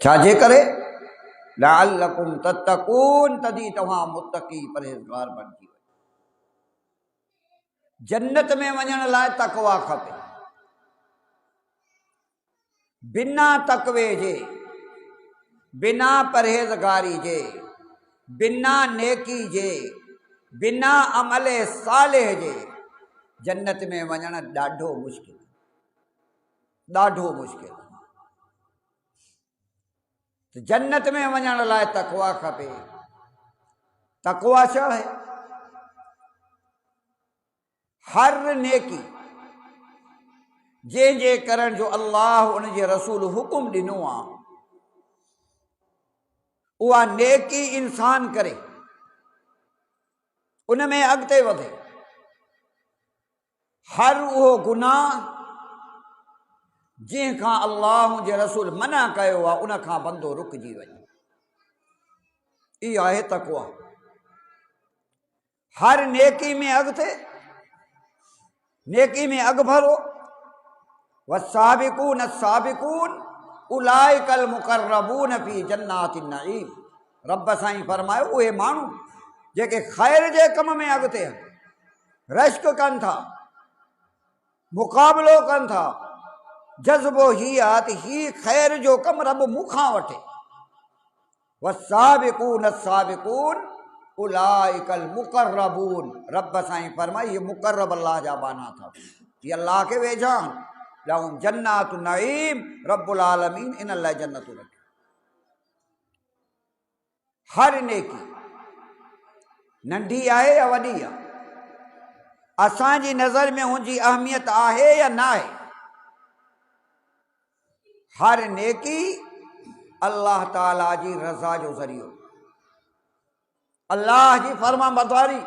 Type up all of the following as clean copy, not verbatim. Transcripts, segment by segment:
छाजे करे लअल्लकुम तत्तकून, तदी तव्हां मुत्तकी परहेज़गार बणिजी वञो। जन्नत में वञण लाइ तकवा खपे। बिना तकवे जे, बिना परहेज़गारी जे, बिना नेकी जे, बिना अमल सालिह जे जन्नत में वञण ॾाढो मुश्किल, ॾाढो मुश्किल। तो जन्नत में वञण लाइ तकवा खपे। तकवा छा है? हर नेकी जंहिंजे करण जो अल्लाह उन जे रसूल हुकुम ॾिनो आहे, उहा नेकी इंसान करे, उन में अॻिते वधे। हर उहो गुनाह जंहिंखां अल्लाह जे रसूल मना कयो आहे, उन खां बंदो रुकिजी वञे। इहा आहे तकवा। हर नेकी में अॻिते, नेकी में अॻु भरो। वस्साबिकून अस्साबिकून उलाइकल मुक़र्रबून फी जन्नातिन नईम। रब साईं फरमायो, उहे माण्हू जेके ख़ैर जे कम में अॻिते आहिनि, रश्क कनि था, मुक़ाबिलो कनि था, जज़्बो ही आहे त ही ख़ैर जो कमु रब मूंखां वठे। वस्साबिकून अस्साबिकून उलाइकल मुक़र्रबून। रब साईं फरमाई, ये मुक़र्रब अल्लाह जा बाना था, ये अल्लाह के वेझा आहिनि। लहुम जन्नातु नईम, रब्बुल आलमीन इन लाइ जन्नतूं रखी। हर नेकी नंढी आहे या वॾी आहे, असांजी नज़र में हुनजी अहमियत आहे या न आहे। हर नेकी अल्लाह ताला जी रज़ा जो ज़रियो, अल्लाह जी फर्मा बरदारी।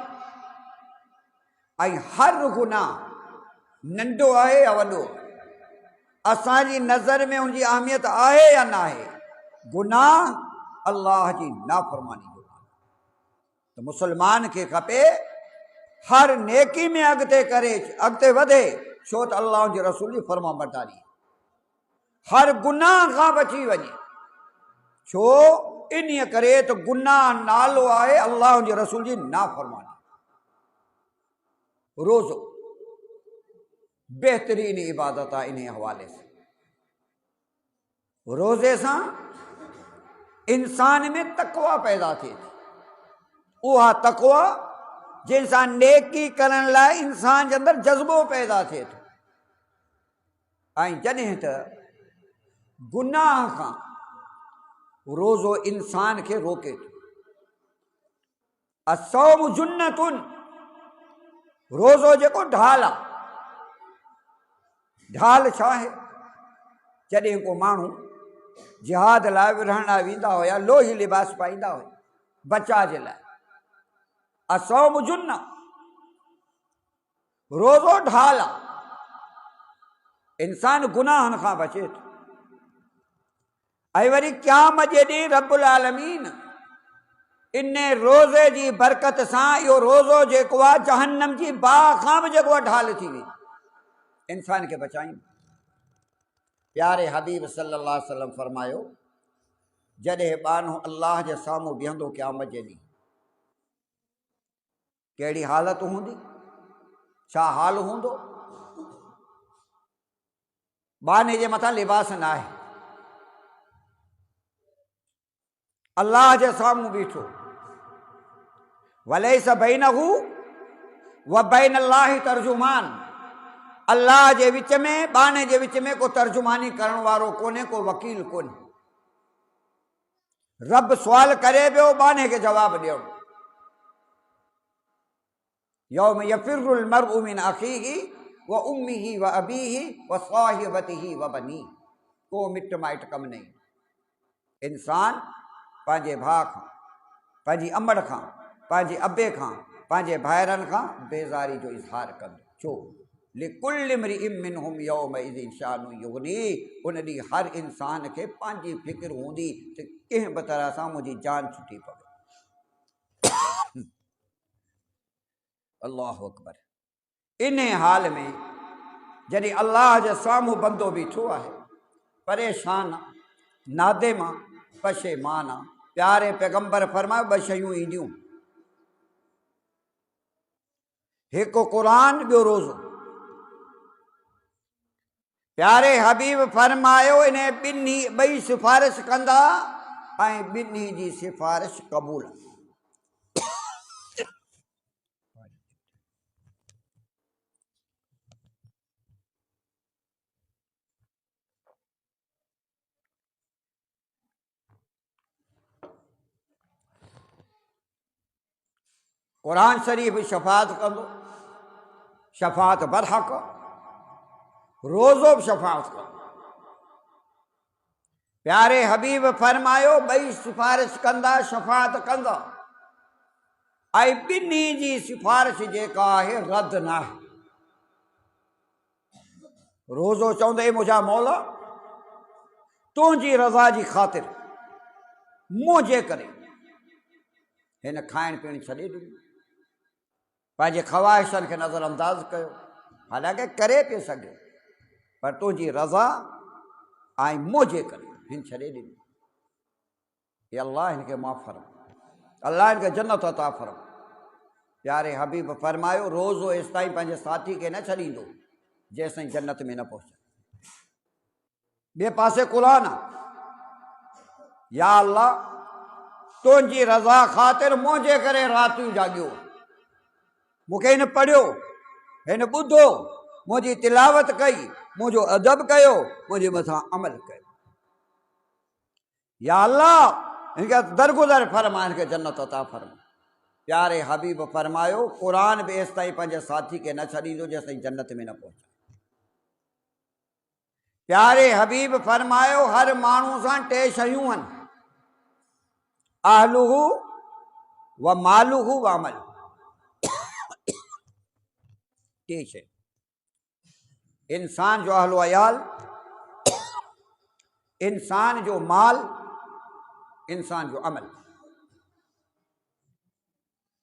ऐं हर गुनाह नंढो आहे या वॾो, असांजी नज़र में उनजी अहमियत आहे या न आहे। गुनाह अल्लाह जी नाफ़रमानी जो आहे। तो मुसलमान खे खपे हर नेकी में अॻिते करे, अॻिते वधे, छो त अल्लाह जे रसूल जी फर्मा बरदारी। हर गुनाह खां बची वञे, छो इन करे त गुनाह नालो आहे अल्लाह जे रसूल जी नाफ़रमानी। रोज़ो बेहतरीन इबादत आहे। इन हवाले से रोज़े सां इंसान में तकवा पैदा थिए थी। उहा तकवा जंहिंसां नेकी करण लाइ इंसान जे अंदरि जज़्बो पैदा थिए थो। ऐं जॾहिं त गुनाह खां रोज़ो इंसान खे रोके थो। असौम जुन्नतुन, रोज़ो जेको ढाल आहे। ढाल छा आहे? जॾहिं को माण्हू जिहाद लाइ विढ़ण लाइ वेंदा हुया, लोही लिबास पाईंदा हुया बचा जे लाइ। असौम जुन्ना, रोज़ो ढाल आहे, इंसान गुनाहनि खां बचे थो। ऐं वरी क़यामत जे ॾींहुं रब्बुल आलमीन इन रोज़े जी बरकत सां इहो रोज़ो जेको आहे जहन्नम जी बाह खां बि जेको आहे ढाल थी वई, इंसान खे बचाईंदो। प्यारे हबीब सल्लल्लाहु अलैहि वसल्लम फरमायो, जॾहिं बानो अल्लाह जे साम्हूं बीहंदो क़यामत जे ॾींहुं, कहिड़ी हालत हूंदी, छा हाल हूंदो? बाने जे मथां लिबास न आहे, अल्लाह जे साम्हूं बीठो। वलैस बैनहू व बैन अल्लाहि तर्जुमान, अल्लाह जे विच में, बाने जे विच में को तर्जुमानी करण वारो कोन्हे, को वकील कोन्हे। रब सुवाल करे पियो, बाने खे जवाब ॾियो। यौम यफिरुल मर्उ मिन अखीही व उम्मिही व अबीही व साहिबतिही व बनी। को मिट माइट कम नहीं। इंसान पंहिंजे भाउ खां, पंहिंजी अमड़ खां, पंहिंजे अबे खां, पंहिंजे भाइरनि खां बेज़ारी जो इज़हार कंदो। छो? लिकुल इम्रिइम मिनहुम यौमइज़िन शानुन युग़नी। उन ॾींहुं हर इंसान खे पंहिंजी फिक्र हूंदी त कंहिं बि तरह सां मुंहिंजी जान छुटी पवे। अल्लाहु अकबर। इन हाल में जॾहिं अल्लाह जे साम्हूं बंदो बीठो आहे, परेशान, नादे मां पशेमाना। प्यारे पैगंबर फरमायो ॿ शयूं ईंदियूं, हिकु क़ुरान ॿियो रोज़ो। प्यारे हबीब फरमायो इन ॿिन्ही ॿई सिफारिश कंदा ऐं ॿिन्ही जी सिफारिश क़बूल। क़ुरान शरीफ़ शफ़ात कंदो, शफ़ात बरहक़। रोज़ो बि शफ़ात कंदो। प्यारे हबीब फरमायो ॿई सिफारिश कंदा, शफ़ात कंदा ऐं ॿिन्ही जी सिफारिश जेका आहे रद्द न आहे। रोज़ो चवंदे मुंहिंजा मौला तुंहिंजी रज़ा जी ख़ातिर मुंहिंजे करे हिन खाइण पीअण छॾे ॾिनो, पंहिंजे ख़वाहिशनि खे नज़रअंदाज़ कयो, हालांकि करे पियो सघे, पर तुंहिंजी रज़ा ऐं मुंहिंजे करे हिन छॾे ॾिनो। हे अल्लाह हिनखे माफ़ फरम, अल्लाह हिनखे जन्नत अता फरम। प्यारे हबीब फरमायो रोज़ो एसि ताईं पंहिंजे साथी खे न छॾींदो जेसि ताईं जन्नत में न पहुचे। ॿिए पासे क़ुरान आहे, या अल्लाह तुंहिंजी रज़ा ख़ातिर मुंहिंजे करे रातियूं जाॻियो, मूंखे हिन पढ़ियो, हिन ॿुधो, मुंहिंजी तिलावत कई, मुंहिंजो अदब कयो, मुंहिंजे मथां अमल कयो। या अल्लाह हिनखे दरगुज़र फरमा, हिनखे जन्नत अता फरमा। प्यारे हबीब फरमायो क़ुरान बि एसि ताईं पंहिंजे साथी खे न छॾींदो जेसि ताईं जन्नत में न पहुचे। प्यारे हबीब फरमायो हर माण्हू सां टे शयूं आहिनि, अहलुहु व मालुहु व अमल। टे शयूं, इंसान जो अहलो अयाल, इंसान जो माल, इंसान जो अमल।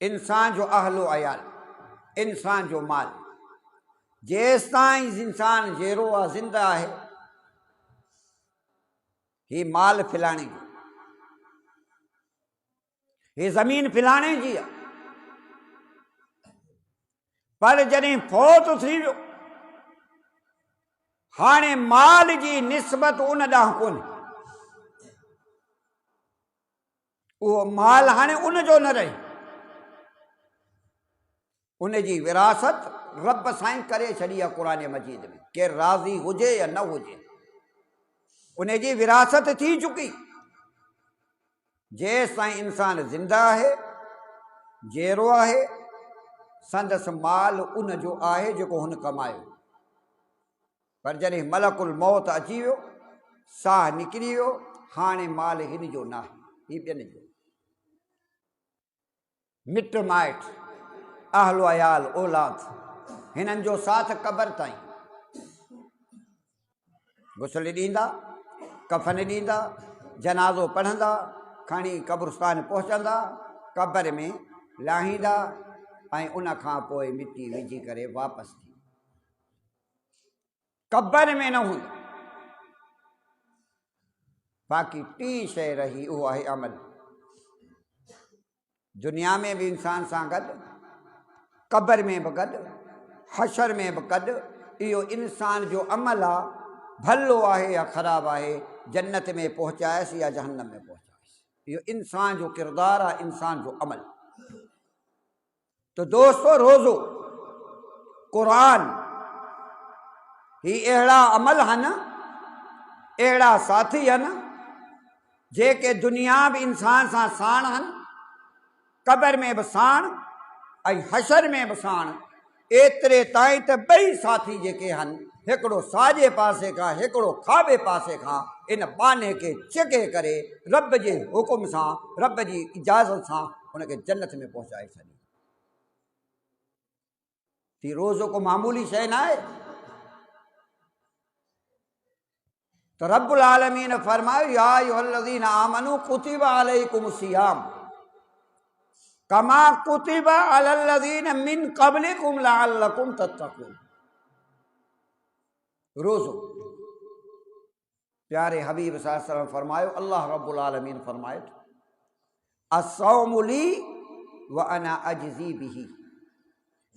इंसान जो अहलो अयाल, इंसान जो माल। जेसि ताईं इंसान जहिड़ो आहे, ज़िंदा आहे, ही माल फिलाणे जो, ही ज़मीन फिलाणे जी आहे, पर जॾहिं फौत थी वियो हाणे माल जी निस्बत उन ॾांहुं कोन्हे, उहो माल हाणे उन जो न रहे, उन जी विरासत रब साईं करे छॾी आहे क़ुरान मजीद में। केरु राज़ी हुजे या न हुजे, उन जी विरासत थी चुकी। जेसि ताईं इंसान ज़िंदा आहे, जहिड़ो आहे, संदसि माल उन जो आहे जेको हुन कमायो। पर जॾहिं मलकुल मौत अची वियो, साह निकिरी वियो, हाणे माल हिन जो न आहे, हीउ ॿियनि जो। मिट माइट, अहलो अयाल, औलाद, हिननि जो साथ क़बर ताईं। गुसल ॾींदा, कफ़न ॾींदा, जनाज़ो पढ़ंदा, खणी क़ब्रिस्तान पहुचंदा, क़बर में लाहींदा ऐं उन खां पोइ मिटी विझी करे वापसि थी, क़बर में न हूंदा। बाक़ी टी शइ रही, उहो आहे अमल। दुनिया में बि इंसान सां गॾु, क़बर में बि गॾु, हशर में बि गॾु। इहो इंसान जो अमल आहे, भलो आहे या ख़राबु आहे, जन्नत में पहुचाएसि या जहन्नम में पहुचाएसि। इहो इंसान जो किरदारु आहे, इंसान जो अमल। तो दोस्तों रोज़ो, क़ुरान, ही अहिड़ा अमल आहिनि, अहिड़ा साथी आहिनि जेके दुनिया बि इंसान सां साण आहिनि, क़बर में बि साण ऐं हशर में बि साण। एतिरे ताईं त ॿई साथी जेके आहिनि, हिकिड़ो साॼे पासे खां, हिकिड़ो खाॿे पासे खां, इन बाने खे छिके करे रब जे हुकुम सां, रब जी इजाज़त सां उनखे जन्नत में पहुचाए छॾे। ही रोज़ो को मामूली शइ न आहे। तो रब्बुल आलमीन फरमायो या अय्युहल्लज़ीना आमनू कुतिबा अलैकुमुस सियाम कमा कुतिबा अलल्लज़ीना मिन क़ब्लिकुम लअल्लकुम तत्तक़ून। रोज़ो प्यारे हबीब सल्लल्लाहु अलैहि वसल्लम फरमायो, अल्लाह रब्बुल आलमीन फरमाए, अस्सौमु ली व अना अजज़ी बिही,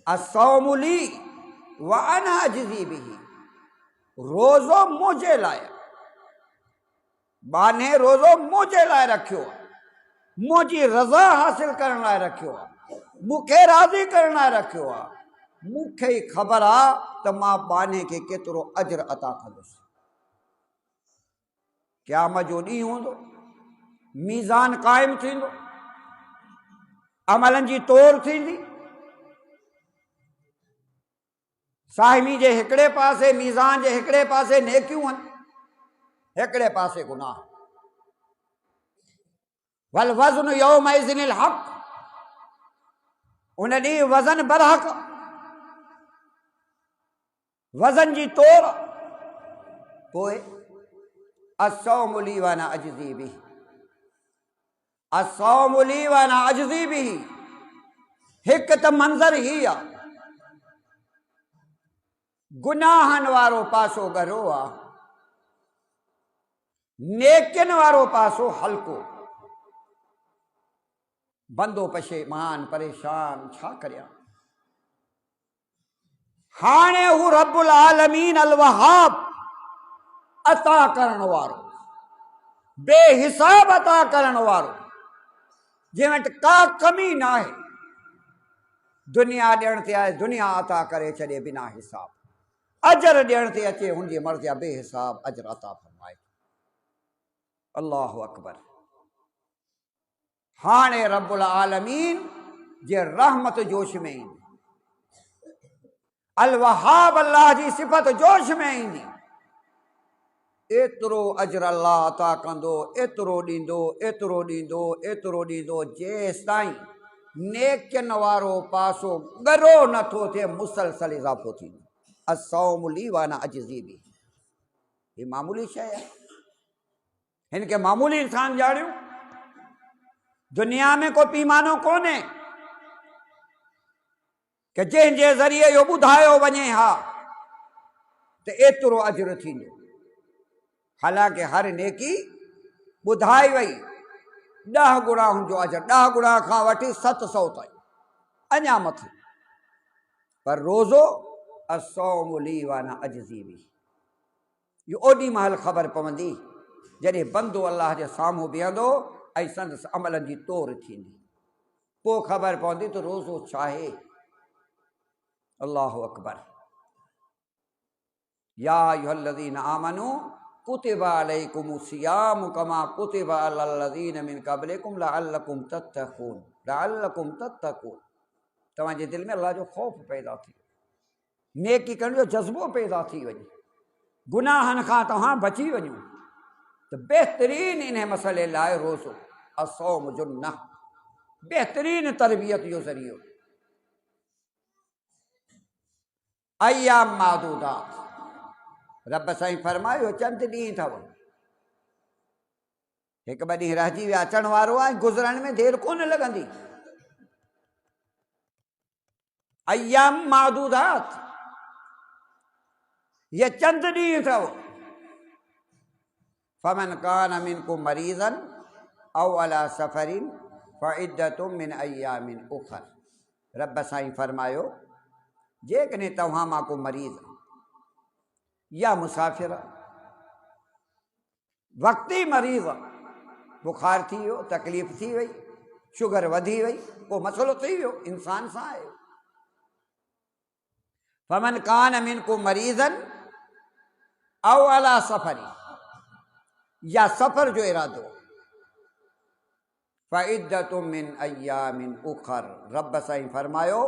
अस्सौमु ली व अना अजज़ी बिही। रोज़ो मुझे लाया, बाने रोज़ो मुझे लाए रखियो, मुझी रज़ा हासिल करण लाए रखियो, मूंखे राज़ी करण लाए रखियो आहे। मूंखे ई ख़बर आहे त मां बाने खे केतिरो अजर अता कंदुसि। क़यामत जो ॾींहुं हूंदो, मीज़ान क़ाइमु थींदो, अमलनि जी तोड़ थींदी। साहिमी जे हिकिड़े पासे, मीज़ान जे हिकिड़े पासे नेकियूं आहिनि, हिकिड़े पासे गुनाह। वल वज़्न यौमइज़िनिल हक़, उन ॾींहुं वज़न बरहक़, वज़न जी तोड़। पोइ अस्सौमु ली व अना अजज़ी बिही, अस्सौमु ली व अना अजज़ी बिही। हिकु त मंज़र ही आहे, गुनाहनि वारो पासो ॻरो आहे, नेकियुनि वारो पासो हल्को। बंदो पशेमान परेशान छा करियां। हाणे हू रब्बुल आलमीन अल वहाब अता करण वारो, बेहिसाब अता करण वारो, जंहिं वटि का कमी न आहे, दुनिया ॾियण ते आहे, दुनिया अता करे छॾे बिना हिसाब। अजर ॾियण ते अचे, हुनजी मर्ज़ी आहे बेहिसाब अजर अता फरमाए। अल्लाहु अकबर। हाणे रब्बुल आलमीन जे रहमत जोश में ईंदी, अल वहाब अल्लाह जी सिफ़त जोश में ईंदी। एतिरो अजर अल्लाह अता कंदो, एतिरो ॾींदो, एतिरो ॾींदो, एतिरो ॾींदो, जेसि ताईं नेकियुनि वारो पासो ॻरो नथो थिए, मुसलसल इज़ाफ़ो थींदो। अस्सौमु ली व अना अजज़ी बिही। ही मामूली शइ आहे, हिन खे मामूली इंसान ॼाणियो। दुनिया में को पीमानो कोन्हे कि जंहिंजे ज़रिए इहो ॿुधायो वञे हा त एतिरो अजर थींदो। हालांकि हर नेकी ॿुधाई वई 10 गुणा हुनजो अजर, 10 गुणा खां वठी 700 ताईं, अञा मथे। पर रोज़ो अस्सौमु ली व अना अजज़ी बिही। इहो ओॾी महिल ख़बर पवंदी जॾहिं बंदो अल्लाह जे साम्हूं बीहंदो ऐं संदसि अमलनि जी तोड़ थींदी। पोइ ख़बर पवंदी त रोज़ो छा आहे। अल्लाहु अकबर। या अय्युहल्लज़ीना आमनू कुतिबा अलैकुमुस सियामु कमा कुतिबा अलल्लज़ीना मिन क़ब्लिकुम लअल्लकुम तत्तक़ून, लअल्लकुम तत्तक़ून। तव्हांजे दिलि में अल्लाह जो ख़ौफ़ पैदा थी, नेकी करण जो जज़्बो पैदा थी वञे, गुनाहनि खां तव्हां बची वञो, त बहितरीन इन मसइले लाइ रोज़ो अस्सौमु जुन्नह, बहितरीन तरबियत जो ज़रियो। अय्याम मादूदात, रब साईं फरमायो चंद ॾींहं अथव, हिकु ॿ ॾींहं रहिजी विया, अचण वारो आहे, गुज़रण में देरि कोन लॻंदी। अय्याम मादूदात, ये चंद ॾींहं अथव। फमन कान मिनकुम मरीज़न औ अला सफ़रिन फ़इद्दतुम मिन अय्यामिन उख़र। रब साईं फरमायो, जेकॾहिं तव्हां मां को मरीज़ या मुसाफ़िर, वक़्ती मरीज़, बुखार थी वियो, तकलीफ़ थी वई, शुगर वधी वई, को मसइलो थी वियो, इंसान सां आहे। फमन कान मिनकुम मरीज़न औ अला सफ़रिन, या सफ़र जो इरादो, फ़इद्दतुम मिन अय्यामिन उख़र। रब साईं फरमायो,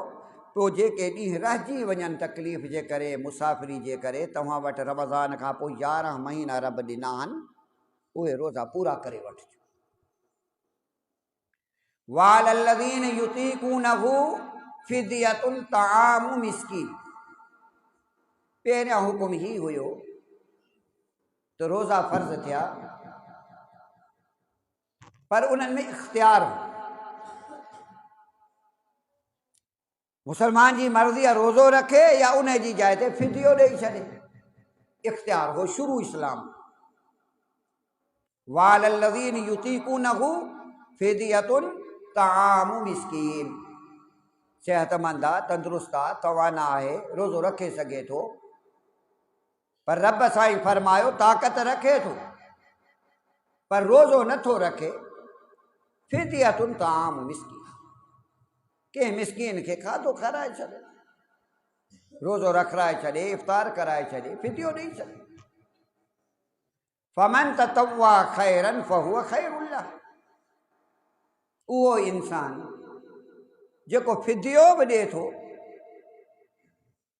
तो जेके ॾींहं रहिजी वञनि तकलीफ़ जे करे, मुसाफ़िरी जे करे, तव्हां वटि रमज़ान खां पोइ 11 महीना रब ॾिना आहिनि, उहे रोज़ा पूरा करे वठिजो। वालल्लज़ीन युतीकूनहु फ़िद्यतुन तआमु मिस्कीन। पहिरियां हुकुम ही हुयो त रोज़ा फ़र्ज़ थिया, पर उन्हनि में इख़्तियार हो। मुसलमान जी मर्ज़ी आहे रोज़ो रखे या उन जी जाइ ते फिदियो ॾेई छॾे, इख़्तियार हो शुरू इस्लाम। वालल्लज़ीन युतीकूनहु फ़िदियतुन तामु मिस्कीन। सेहतमंद आहे, तंदुरुस्त आहे, तवाना आहे, रोज़ो रखे सघे थो, पर रब साईं फरमायो ताक़त रखे थो पर रोज़ो नथो रखे। फ़िदियतुन तामु मिस्कीन, कंहिं मिस्कीन खे खाधो खाराए छॾे, रोज़ो रखाए छॾे, इफ़्तार कराए छॾे, फिदियो ॾेई छॾे। फ़मन ततव्वा ख़ैरन फ़हुव ख़ैरुल लह। उहो इंसान जेको फिदियो बि ॾिए थो,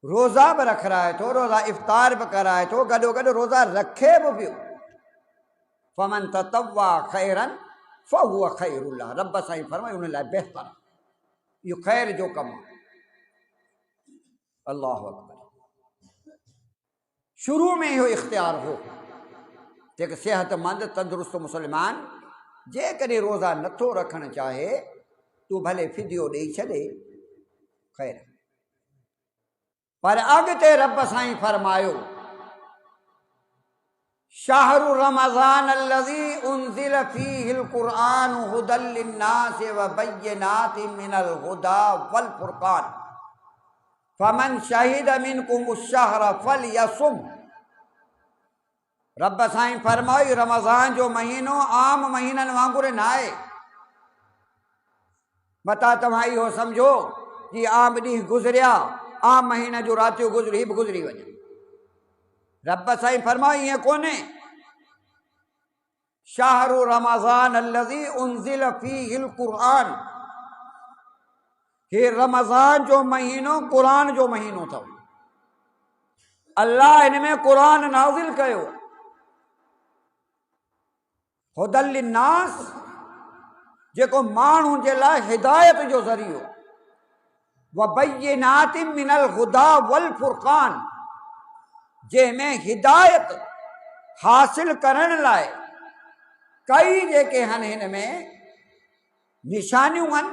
रोज़ा बि रखाए थो, रोज़ा इफ़्तार बि कराए थो, गॾोगॾु रोज़ा रखे बि पियो। फ़मन ततव्वा ख़ैरन फ़हुव ख़ैरुल लह। रब साईं फरमायो उन लाइ बहितर, इहो ख़ैर जो कमु आहे। अल्लाहु अकबर। शुरू में इहो इख़्तियार हो जेके सेहतमंद तंदुरुस्त मुस्लमान जेकॾहिं रोज़ा नथो रखणु चाहे तूं भले फिदियो ॾेई छॾे, ख़ैर। पर अॻिते रब साईं फरमायो शहरु रमज़ान अल्लज़ी उन्ज़िल फ़ीहिल क़ुरआन हुदल लिन्नास व बय्यिनातिन मिनल हुदा वल फ़ुरक़ान फ़मन शहिद मिनकुमुश शहर फ़लयसुम। रब साईं फरमाई रमज़ान जो महीनो आम महीननि वांगुरु न आहे। मता तव्हां इहो सम्झो कि आम ॾींहं गुज़रिया, आम महीने जो रातियूं गुज़री बि गुज़री वञे। रब साईं फरमाई ईअं कोन्हे। शहरु रमज़ान अल्लज़ी उन्ज़िल फ़ीहिल क़ुरआन, हे रमज़ान जो महीनो क़ुरान जो महीनो अथव। अल्लाह हिन में क़ुरान नाज़िल कयो। हुदल लिन्नास, जेको माण्हुनि जे लाइ हिदायत जो ज़रियो, व बय्यिनातिन मिनल हुदा वल फ़ुरक़ान, जंहिंमें हिदायत हासिल करण लाइ कई जेके आहिनि हिन में निशानियूं आहिनि,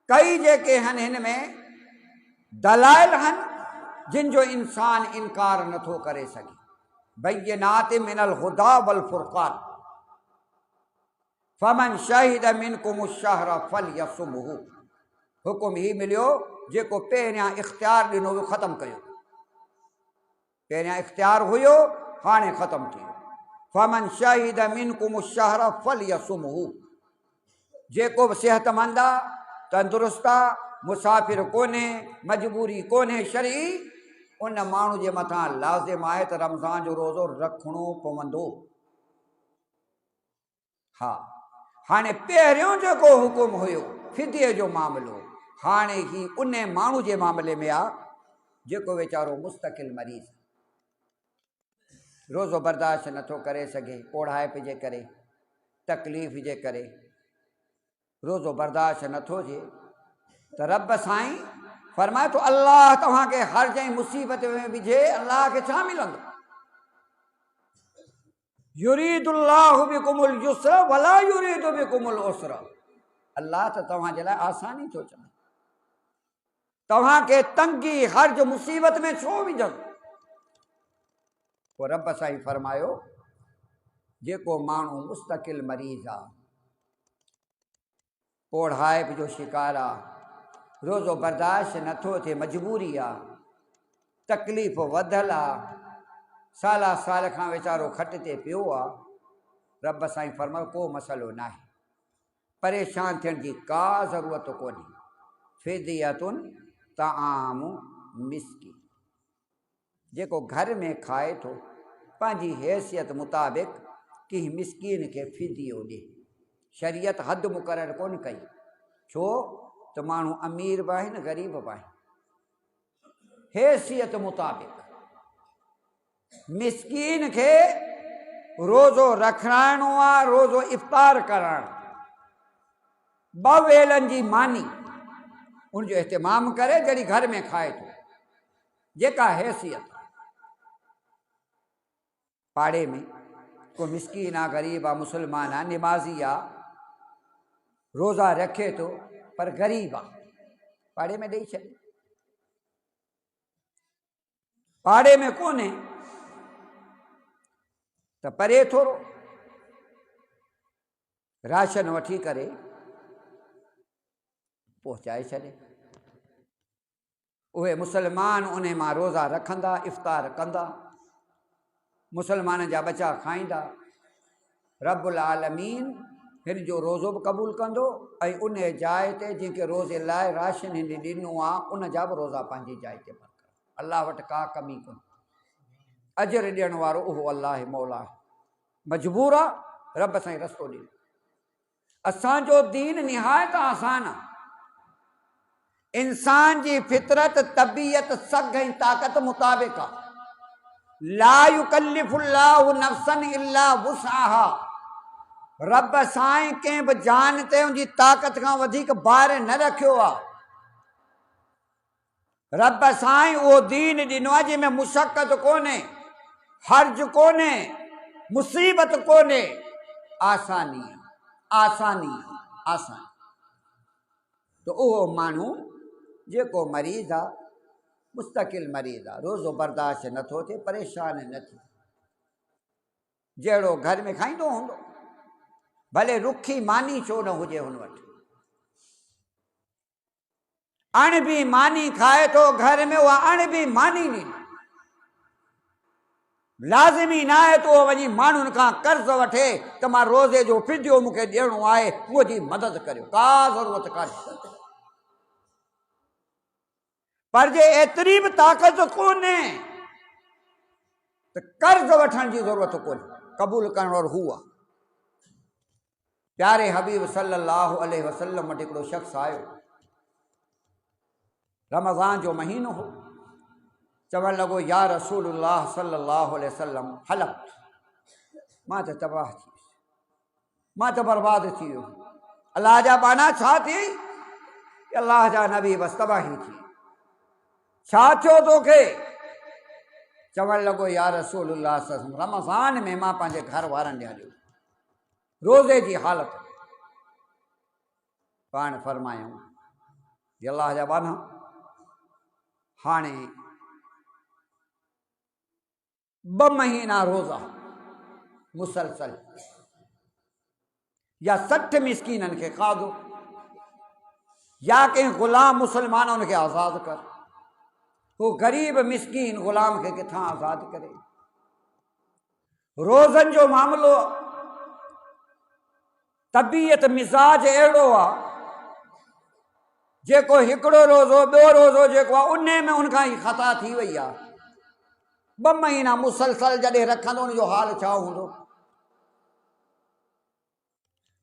कई जेके आहिनि हिन में दलाइल आहिनि जिन जो इंसान इनकार नथो करे सघे। बय्यिनातिन मिनल हुदा वल फ़ुरक़ान फ़मन शहिद मिनकुमुश शहर फ़लयसुमहु। हुकुम ही मिलियो जेको पहिरियां इख़्तियार ॾिनो हुयो ख़तमु कयो। पहिरियां इख़्तियार हुयो, हाणे ख़तमु थी वियो। फ़मन शहिद मिनकुमुश शहर फ़लयसुमहु। जेको बि सिहतमंद आहे, तंदुरुस्त आहे, मुसाफ़िर कोन्हे, मजबूरी कोन्हे शरई, उन माण्हू जे मथां लाज़िम आहे त रमज़ान जो रोज़ो रखिणो पवंदो। हा, हाणे पहिरियों जेको हुकुम हुयो फिदिये जो मामिलो, हाणे ही उन माण्हू जे मामले में आहे जेको वीचारो मुस्तक़िल मरीज़, रोज़ो बर्दाश्त नथो करे सघे, कोढ़ाइप जे करे, तकलीफ़ जे करे रोज़ो बर्दाश्त नथो थिए, त रब साईं फरमाए थो अल्लाह तव्हांखे हर कंहिं मुसीबत में विझे, अल्लाह खे छा मिलंदो? युरीदुल्लाहु बिकुमुल युस्र वला युरीदु बिकुमुल उस्र। अल्लाह त तव्हांजे लाइ आसानी थो चाहे, तव्हांखे तंगी हर्ज मुसीबत में छो विझंदो? पोइ रब साईं फरमायो जेको माण्हू मुस्तक़िल मरीज़ आहे, कोढ़ाइप जो शिकार आहे, रोज़ो बर्दाश्त नथो थिए, मजबूरी आहे, तकलीफ़ वधियल आहे, साला साल खां वीचारो खट ते पियो आहे, रब साईं फरमायो को मसइलो न आहे, परेशान थियण जी का ज़रूरत कोन्हे। फ़िदियतुन ताआमु मिस्कीन, जेको घर में खाए थो पंहिंजी हैसियत मुताबिक़ कंहिं मिस्कीन खे फिदियो ॾे। शरीयत हद मुक़ररु कोन कई, छो त माण्हू अमीर बि आहिनि, ग़रीब बि आहिनि, हैसियत मुताबिक़ मिस्कीन खे रोज़ो रखाइणो आहे, रोज़ो इफ़्तार कराइणो, ॿ वेलनि जी मानी उनजो इहतमाम करे जॾहिं घर में खाए थो, जेका हैसियत। पाड़े में को मिस्कीन आहे, ग़रीब आहे, मुस्लमान आहे, निमाज़ी आहे, रोज़ा रखे थो पर ग़रीब आहे, पाड़े में ॾेई छॾे। पाड़े में कोन्हे त परे थोरो, राशन वठी करे पहुचाए छॾे। उहे मुसलमान उन मां रोज़ा रखंदा, इफ़्तार कंदा, मुसलमान जा बचा खाईंदा। रब्बुल आलमीन हिन जो रोज़ो बि क़बूल कंदो ऐं उन जाइ ते जंहिंखे रोज़े लाइ राशन हिन ॾिनो आहे उन जा बि रोज़ा पंहिंजी जाइ ते बरक़रार। अलाह वटि का कमी कोन्हे, अजर ॾियण वारो उहो अलाह मौला आहे, मजबूर आहे, रब साईं रस्तो ॾिनो। असांजो दीन निहायत आसान आहे। इंसान जी फितरत, तबीयत, सघ ऐं ताक़त मुताबिक़ आहे। ला युकल्लिफुल्लाहु नफ्सन इल्ला वुसअहा। रब साईं कंहिं बि जान ते उनजी ताक़त खां वधीक भार न रखियो आहे। रब साईं उहो दीन ॾिनो आहे जंहिंमें मुशक़त कोन्हे, हर्ज कोन्हे, मुसीबत कोन्हे, आसानी आसानी आसानी। त उहो माण्हू जेको मरीज़ आहे, मुस्तकिल मरीज़ आहे, रोज़ो बर्दाश्त नथो थिए, परेशान न थिए, जहिड़ो घर में खाईंदो हूंदो, भले रुखी मानी छो न हुजे हुन वटि, अण बि मानी खाए थो घर में, उहा अण बि मानी ॾिनी। लाज़िमी न आहे त उहो वञी माण्हुनि खां कर्ज़ वठे त मां रोज़े जो फिदियो मूंखे ॾियणो आहे, उहो जी मदद करियो, का ज़रूरत कान्हे। पर जे एतिरी बि ताक़त कोन्हे त कर्ज़ वठण जी ज़रूरत कोन्हे, क़बूल करण वारो हू आहे। प्यारे हबीब सल्लल्लाहु अलैहि वसल्लम वटि हिकिड़ो शख़्स आयो, रमज़ान जो महीनो हो, चवणु लॻो या रसूलुल्लाह सल्लल्लाहु अलैहि वसल्लम हलक, मां त तबाह थी वियुसि, मां त बर्बाद थी वियो। अलाह जा बाना छा थी? अलाह जा नबी बसि तबाही थी, छा थियो तोखे? चवणु लॻो या रसूलुल्लाह सल्लल्लाहु अलैहि वसल्लम रमज़ान में मां पंहिंजे घर वारनि ॾे हलियो, रोज़े जी हालत। पाण फरमायूं अलाह जा बाना, हाणे 2 महीना रोज़ा मुसलसल, या 60 मिस्कीननि खे खाधो, या कंहिं ग़ुलाम मुसलमान उनखे आज़ादु कर। हू ग़रीब मिस्कीन ग़ुलाम खे किथां आज़ादु करे? रोज़नि जो मामिलो, तबीयत मिज़ाज अहिड़ो आहे जेको हिकिड़ो रोज़ो ॿियो रोज़ो जेको आहे उन में उनखां ई ख़ता थी वई आहे। 2 महीना मुसलसल जॾहिं रखंदो उनजो हाल छा हूंदो?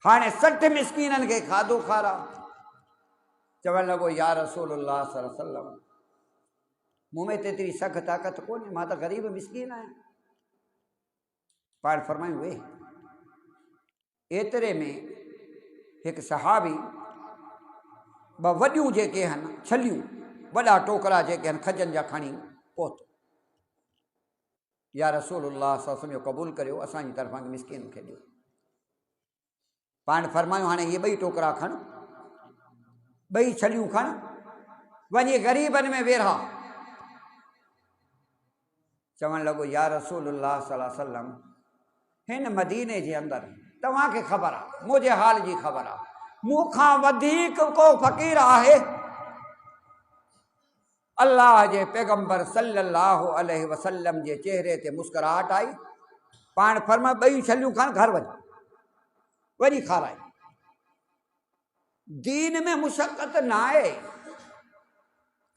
हाणे 60 मिस्कीननि खे खाधो खारा। चवणु लॻो या रसूलुल्लाह सल्लल्लाहु अलैहि वसल्लम, मूं में तेतिरी सख़ ताक़त कोन्हे, मां त ग़रीब मिस्कीन आहियां। पाण फरमायूं वे। एतिरे में हिकु सहाबी 2 वॾियूं जेके आहिनि छलियूं, वॾा टोकरा जेके आहिनि खजनि जा खणी पहुतो, या रसूलुल्लाह सल्लल्लाहु अलैहि वसल्लम क़बूल करियो, असांजी तरफ़ां मिस्कीन खे ॾियो। पाण फरमायूं हाणे इहे 2 टोकरा खण, 2 छलियूं खण, वञी ग़रीबनि में वेरहा। चवणु लॻो या रसूलुल्लाह सल्लल्लाहु अलैहि वसल्लम, हिन मदीने जे अंदरि तव्हांखे ख़बर आहे, मुंहिंजे हाल जी ख़बर आहे, मूंखां वधीक को फ़क़ीर आहे? अल्लाह जे पैगंबर सल्लल्लाहु अलैहि वसल्लम जे चेहरे ते मुस्कुराहट आई। पाण फरमा 2 छलियूं खण, घर वञी खाराए। दीन में मुशक़त न आहे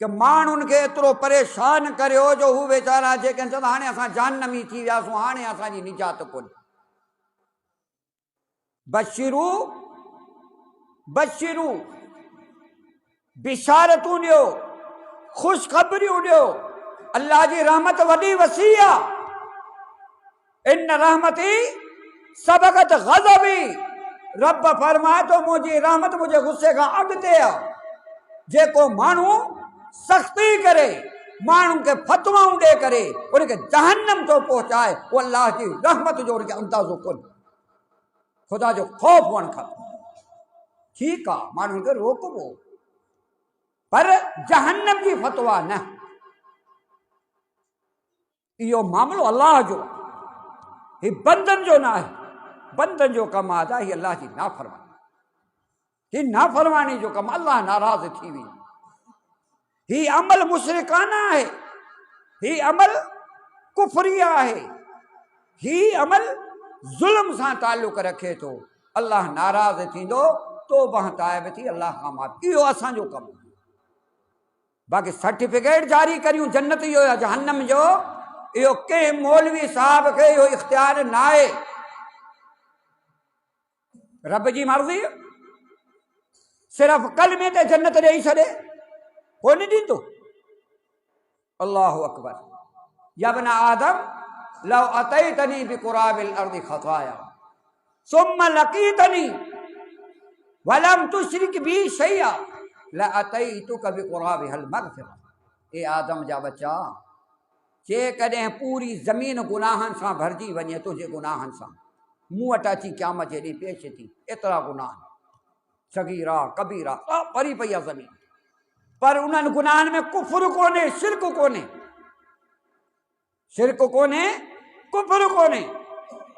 कि माण्हुनि खे एतिरो परेशान करियो जो हू वीचारा जेके चवंदा हाणे असां जानमी थी वियासीं, हाणे असांजी निजात कोन्हे। बशिरू बशिरू, बिशारतूं ॾियो, ख़ुशख़बरियूं ॾियो। अल्लाह जी रहमत वॾी वसी आहे। इन रहमती सबक़त ग़ज़बी, रब फरमाए थो मुंहिंजी रहमत मुंहिंजे गुस्से खां अॻिते आहे। जेको माण्हू सख़्ती करे, माण्हुनि खे फतवाऊं ॾेई करे उनखे जहन्नम थो पहुचाए, उहो अल्लाह जी रहमत जो उनखे अंदाज़ो कोन्हे। ख़ुदा जो ख़ौफ़ हुअणु खपे। ठीकु आहे, माण्हुनि खे रोकबो, पर जहन्नम जी फतवा न। इहो मामिलो अलाह जो, ही बंदनि जो न आहे। बंदनि जो कमु आहे त हीअ अलाह जी नाफ़रमानी, हीअ नाफ़रमानी जो कमु, अलाह नाराज़ थी वेंदो। हीअ अमल मुशरिकाना आहे, हीअ अमल कुफरी आहे, हीअ अमल ज़ुल्म सां ताल्लुक़ रखे थो। अलाह नाराज़ थींदो, तौबह ताइब थी अलाह खां माफ़ी, इहो असांजो कमु। बाक़ी सर्टिफिकेट जारी करियूं जन्नत जो या जहन्नम जो, इहो कंहिं मौलवी साहब खे इहो इख्तियार न आहे। रब जी मर्ज़ी, सिर्फ़ कलमे ते जन्नत ॾेई छॾे, कोन ॾींदो। अल्लाहु अकबर। या बना आदम लौ अतैतनी बिक़ुराबिल अर्दि खताया सुम्मा लक़ीतनी वलम तुश्रिक बी शैया लअतैतुका बिक़ुराबिहल मग़फ़िरा। ए आदम जा बच्चा, जेकॾहिं पूरी ज़मीन गुनाहनि सां भरिजी वञे, तुंहिंजे गुनाहनि सां मूं वटि अची क़यामत जे ॾींहुं पेश थी, एतिरा गुनाह, सगीरा कबीरा, भरी पई आहे ज़मीन, पर उन्हनि गुनाहनि में कुफ़्र कोन्हे, शिरक कोन्हे, शिरक कोन्हे, कुफ़्र कोन्हे।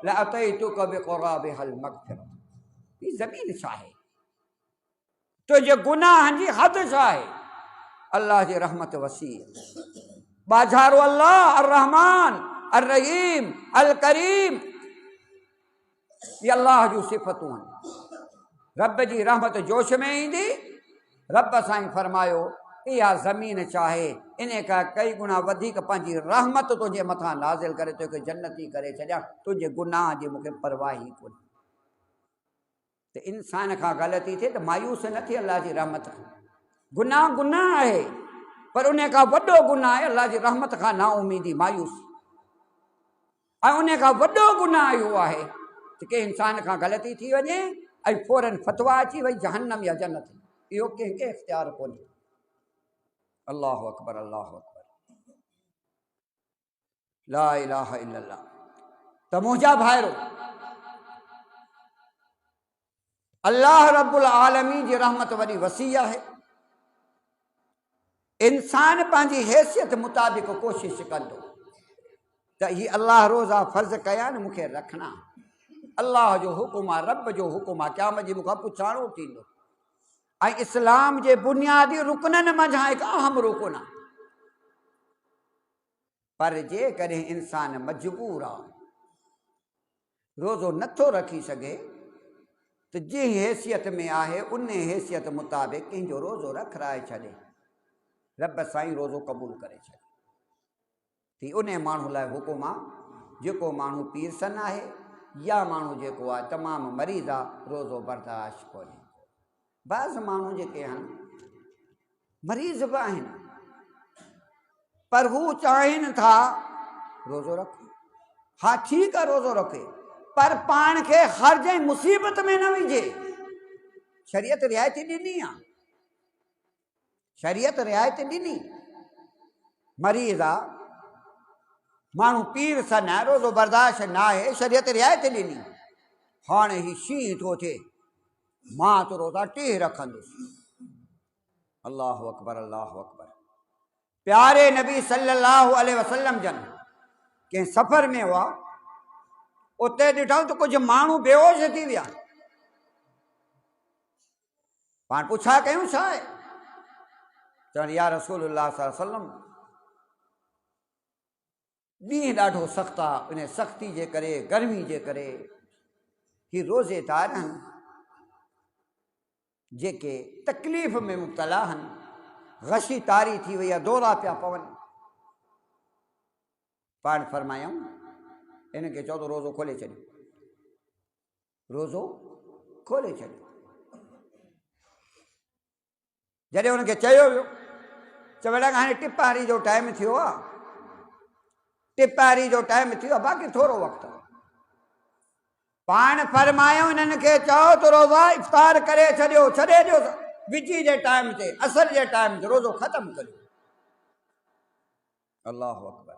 लअतैतुका बिक़ुराबिहल मग़फ़िरा। ही ज़मीन छा आहे, तुंहिंजे गुनाहनि जी हद छा आहे? अल्लाह जी रहमत वसी, बाज़ारो अल्लाह अर रहमान अर रहीम अल करीम, ये अल्लाह जूं सिफ़तूं आहिनि। रब जी रहमत जोश में ईंदी। रब साईं फरमायो, इहा ज़मीन चाहे इन खां कई गुणा वधीक पंहिंजी रहमत तुंहिंजे मथां नाज़िल करे तोखे जन्नती करे छॾियां, तुंहिंजे गुनाह जी मूंखे परवाह ई कोन्हे। त इंसान खां ग़लती थिए त मायूस न थिए अल्लाह जी रहमत खां। गुनाह गुनाह आहे, पर उन खां वॾो गुनाह आहे अल्लाह जी रहमत खां ना उमीदी, मायूस। ऐं उन खां वॾो गुनाह इहो आहे त के इंसान खां ग़लती थी वञे ऐं फौरन फतवा अची वई जहन्नम या जन्नत, इहो कंहिंखे इख्तियार कोन्हे। अल्लाहु अकबर, अल्लाहु अकबर, ला इलाहा इल्लल्लाह। त मुंहिंजा भाइरो, अल्लाह रब्बुल आलमीन जी रहमत वॾी वसी आहे। इंसान पंहिंजी हैसियत मुताबिक़ कोशिशि कंदो त हीअ अल्लाह रोज़ा फ़र्ज़ कया न मूंखे रखना, अल्लाह जो हुकुम आहे, रब जो हुकुम आहे, क़यामत जी मूंखां पुछाणो थींदो। ऐं इस्लाम जे बुनियादी रुकननि मंझां हिकु अहम रुकन आहे। पर जेकॾहिं इंसान मजबूर आहे, रोज़ो नथो रखी सघे, त जंहिं हैसियत में आहे उन हैसियत मुताबिक़ कंहिंजो रोज़ो रखाए छॾे, रब साईं रोज़ो क़बूल करे छॾे थी। उन माण्हू लाइ हुकुम आहे जेको माण्हू पीरसन आहे या माण्हू जेको आहे तमामु मरीज़ आहे, रोज़ो बर्दाश्त कोन्हे। बाज़ माण्हू जेके आहिनि मरीज़ बि आहिनि, पर हू चाहिनि था रोज़ो रखो। हा ठीकु आहे रोज़ो रखे, पर पाण खे हर्ज ऐं मुसीबत में न विझे। शरीयत रिआयत ॾिनी आहे, शरीयत रिआयत ॾिनी। मरीज़ आहे, माण्हू पीर सन आहे, रोज़ो बर्दाश्त न आहे, शरीयत रिआयत ॾिनी। हाणे ही शींहुं थो थिए, मां त रोज़ा 3 रखंदुसि। अल्लाहु अकबर, अल्लाहु अकबर। प्यारे नबी सल्लल्लाहु अलैहि वसल्लम जन कंहिं सफ़र में हुआ, उते ॾिठऊं त कुझु माण्हू बेहोश थी विया। पाण पुछा कयूं छा आहे? चवनि या रसूलुल्लाह सल्लल्लाहु अलैहि वसल्लम, ॾींहुं ॾाढो सख़्तु आहे, उन सख़्ती जे करे, गर्मी जे करे ही रोज़ेदार आहिनि जेके तकलीफ़ में मुब्तला आहिनि, गशी तारी थी वई आहे, दौरा पिया पवनि। पाण फरमायूं इनखे चओ त रोज़ो खोले छॾियो, रोज़ो खोले छॾियो। जॾहिं हुनखे चयो वियो, चवण हाणे टिपारी जो टाइम थियो आहे, टिपारी जो टाइम थियो आहे, बाक़ी थोरो वक़्तु आहे। पाण फरमायूं इन्हनि खे चओ त रोज़ा इफ़्तार करे छॾियो, छॾे ॾियो विची जे टाइम ते, असर जे टाइम ते रोज़ो ख़तमु करियो। अल्लाहु अकबर।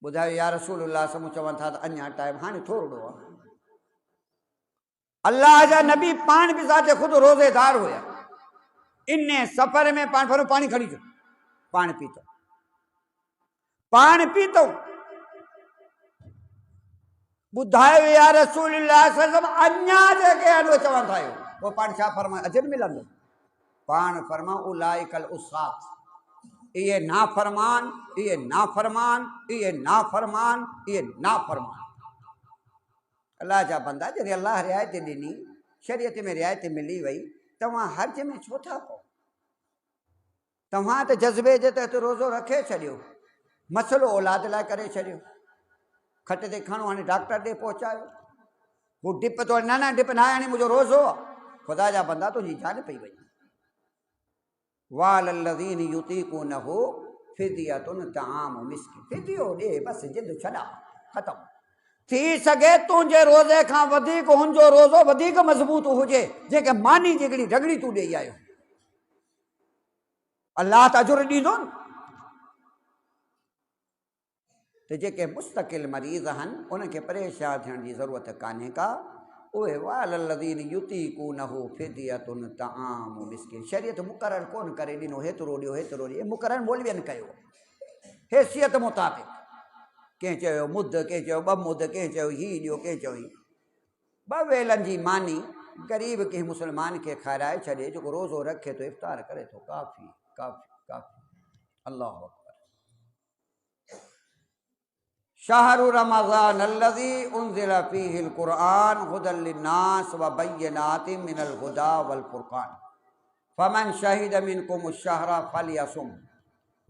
ॿुधायो या रसूलुल्लाह सां चवनि था त अञा टाइम हाणे थोरो आहे। अल्लाह जा नबी पाण बि ज़ाते ख़ुदि रोज़ेदार हुया। इन सफ़र में पाण फरो पाणी खणी अचो, पाण पीतो, पाण पीतो। ॿुधायो या रसूलुल्लाह सल्लल्लाहु अलैहि वसल्लम अञा जेके हलो चवनि था आहियो पोइ पाण छा फरमाए अजर मिलंदो पाण फरमा उलाइकल उसात ये नाफरमान ये नाफरमान ये नाफरमान ये नाफरमान अल्लाह जा बंदा जॾहिं अल्लाह रियायत ॾिनी शरीयत में रियायत मिली वई तव्हां हर्ज में छो था पओ तव्हां त जज़्बे जे तहत रोज़ो रखे छॾियो मसइलो औलाद लाइ करे छॾियो खट ते खणो हाणे डॉक्टर ॾे पहुचायो हू डिप थो न डिप न आहे हाणे मुंहिंजो रोज़ो आहे ख़ुदा जा बंदा तुंहिंजी जान पई वई वालल्लज़ीन युतीक़ूनहु फिदियतुन तआम मिस्किन फिदियो ॾे बसि जिद छॾा ख़तमु थी सघे तुंहिंजे रोज़े खां वधीक हुनजो रोज़ो वधीक मज़बूत हुजे जेके मानी जी हिकिड़ी रगड़ी तूं ॾेई आयो अल्लाह त अजुर ॾींदो न त जेके मुस्तक़िल मरीज़ आहिनि उनखे परेशान थियण जी ज़रूरत कान्हे का उहे वालल्लज़ीन युतीक़ूनहु फिदियतुन तआम मिस्किन शरीयत मुक़ररु कोन करे ॾिनो हेतिरो ॾियो हेतिरो ॾियो मुक़ररु मौलवियनि कयो हैसियत मुताबिक़ कंहिं चयो मुद कंहिं चयो ॿ मुद कंहिं चयो हीउ ॾियो कंहिं चयो हीउ ॿ वेलनि जी मानी ग़रीब कंहिं मुस्लमान खे खाराए छॾे जेको रोज़ो रखे थो इफ़्तार करे थो काफ़ी काफ़ी काफ़ी अल्लाह अकबर शहरु रमज़ान अल्लज़ी उन्ज़िल फ़ीहिल क़ुरआन हुदल लिन्नास व बय्यिनातिम मिनल हुदा वल फ़ुरक़ान फमन शहिद मिनकुमुश शहरा फ़लयसुम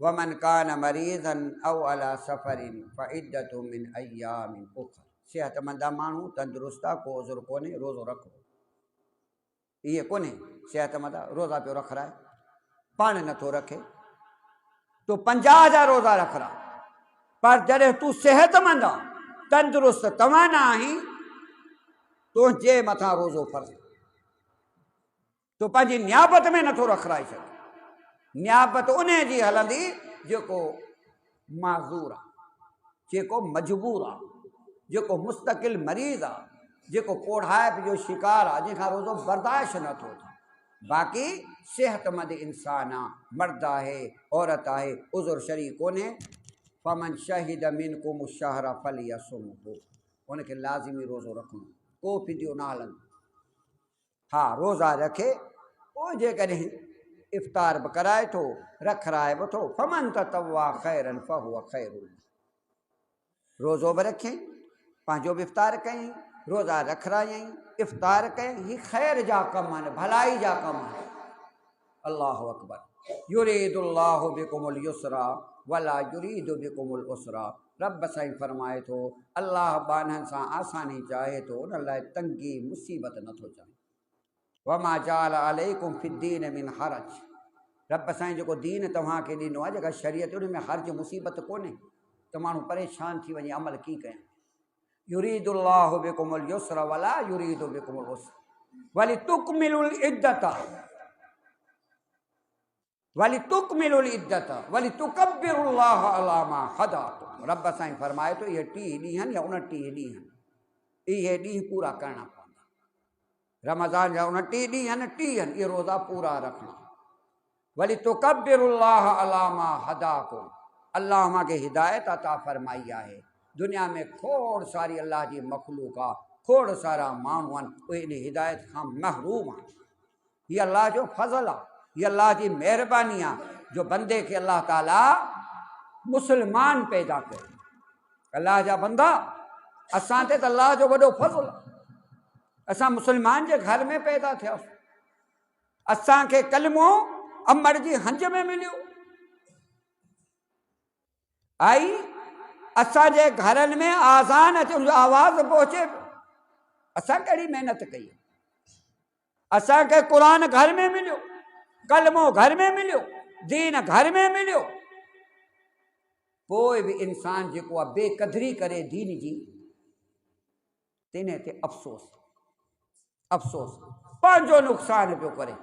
वमन कान मरीज़न औ अला सफ़रिन फ़इद्दतुम मिन अय्यामिन उख़र सेहतमंद माण्हू तंदुरुस्त आहे को उज़ुर कोन्हे रोज़ो रखो इहे कोन्हे सेहतमंद रोज़ा पियो रखराए पाण नथो रखे तो 50 जा रोज़ा रखरा पर जॾहिं तूं सेहतमंद आहे तंदुरुस्त तवाना आहीं तुंहिंजे मथां रोज़ो फ़र्ज़ तूं पंहिंजी नियाबत में नथो रखराए छॾ नियाबत उन जी हलंदी जेको माज़ूर आहे जेको मजबूर आहे जेको मुस्तक़िल मरीज़ आहे जेको कोढ़ाइप जो शिकार आहे जंहिंखां रोज़ो बर्दाश्त नथो थिए बाक़ी सेहतमंद इंसान आहे मर्द आहे औरत आहे उज़ुर शरी कोन्हे फमन शहिद मिनकुमुश शहरा फ़लयसुमहु उनखे लाज़िमी रोज़ो रखणो को फिदियो न हलंदो हा रोज़ा रखे पोइ जेकॾहिं इफ़्तार बि कराए थो रखराए बि थो फमन ततव्वा ख़ैरन फ़हुव ख़ैरुन रोज़ो बि रखियईं पंहिंजो बि इफ़्तार कयईं रोज़ा रखरायईं इफ़्तार कयईं हीअ ख़ैर जा कम आहिनि भलाई जा कम आहिनि अल्लाहु अकबर युरीदुल्लाहु बिकुमुल युस्रा वला युरीदु बिकुमुल उसरा रब साईं फरमाए थो अल्लाह बाननि सां आसानी चाहे थो उन लाइ तंगी मुसीबत नथो चाहे वमा जाल अलैकुम फिद्दीन मिन हरज रब साईं जेको दीन तव्हांखे ॾिनो आहे जेका शरीयत उन में हर्ज मुसीबत कोन्हे त माण्हू परेशान थी वञे अमल कीअं कयां युरीदुल्लाहु बिकुमुल युस्रा वला युरीदु बिकुमुल उसरा वली तुकमिलुल इद्दत वली तुकमिलुल इद्दत वली तुकब्बिरुल्लाह अला मा हदाकुम रब साईं फरमाए थो इहे 30 ॾींहंनि या 29 ॾींहंनि इहे ॾींहं पूरा करणा पवंदा रमज़ान जा 29 ॾींहंनि 30 इहे रोज़ा पूरा रखणा वली तुकब्बिरुल्लाह अला मा हदाकुम अल्लाह मूंखे हिदायत अता फरमाई आहे दुनिया में खोड़ सारी अल्लाह जी मखलूक आहे खोड़ सारा माण्हू आहिनि उहे इन हिदायत खां महरूम आहिनि हीअ अल्लाह जो फज़ल आहे हीअ अल्लाह जी महिरबानी आहे जो बंदे खे अल्लाह ताला मुस्लमान पैदा कयो अल्लाह जा बंदा असां ते त अल्लाह जो वॾो फज़ल आहे असां मुस्लमान जे घर में पैदा थियासीं असांखे कलमो अमड़ जी हंज में मिलियो आई असांजे घरनि में आज़ान अचे उनजो आवाज़ पहुचे असां कहिड़ी महिनत कई असांखे क़ुर घर में मिलियो कलमो घर में मिलियो दीन घर में मिलियो पोइ बि इंसान जेको आहे बेक़दरी करे दीन जी तिने ते अफ़सोस अफ़सोस पंहिंजो नुक़सान पियो करे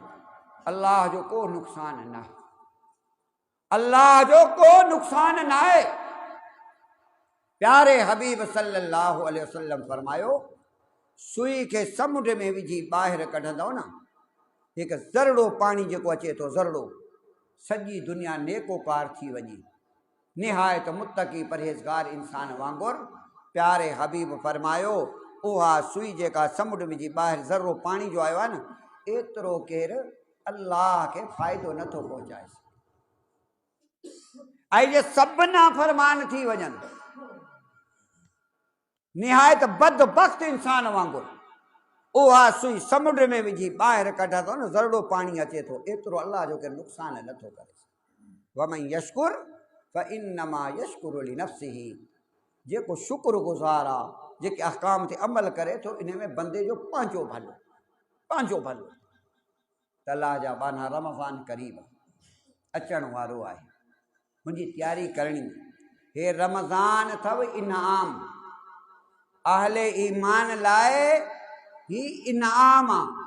अल्लाह जो को नुक़सान न आहे अल्लाह जो को नुक़सान न आहे प्यारे हबीब सल्लल्लाहु अलैहि वसल्लम फरमायो सुई खे समुंड में विझी ॿाहिरि कढंदव न हिकु ज़रड़ो पाणी जेको अचे थो ज़रड़ो सॼी दुनिया नेकोकार थी वञे निहायत मुत्तकी परहेज़गार इंसान वांगुरु प्यारे हबीब फरमायो उहा सुई जेका समुंड में जी ॿाहिरि ज़रो पाणी जो आयो आहे न एतिरो केरु अल्लाह खे फ़ाइदो नथो पहुचाए ऐं जे सभु नाफ़रमान थी वञनि निहायत बदबख्त इंसान वांगुरु उहा सुई समुंड में विझी ॿाहिरि कढा थो न ज़रड़ो पाणी अचे थो एतिरो अल्लाह जो केरु नुक़सानु नथो करे वमन यशकुर फइन्नमा यशकुरु लिनफ्सिही जेको शुक्रगुज़ार आहे जेके अहकाम ते अमल करे थो इन में बंदे जो पंहिंजो भलो तलाह जा बाना रमज़ान क़रीब अचण वारो आहे मुंहिंजी तयारी करणी हे रमज़ान अथव इनाम अहले ईमान लाइ ही इनाम आहे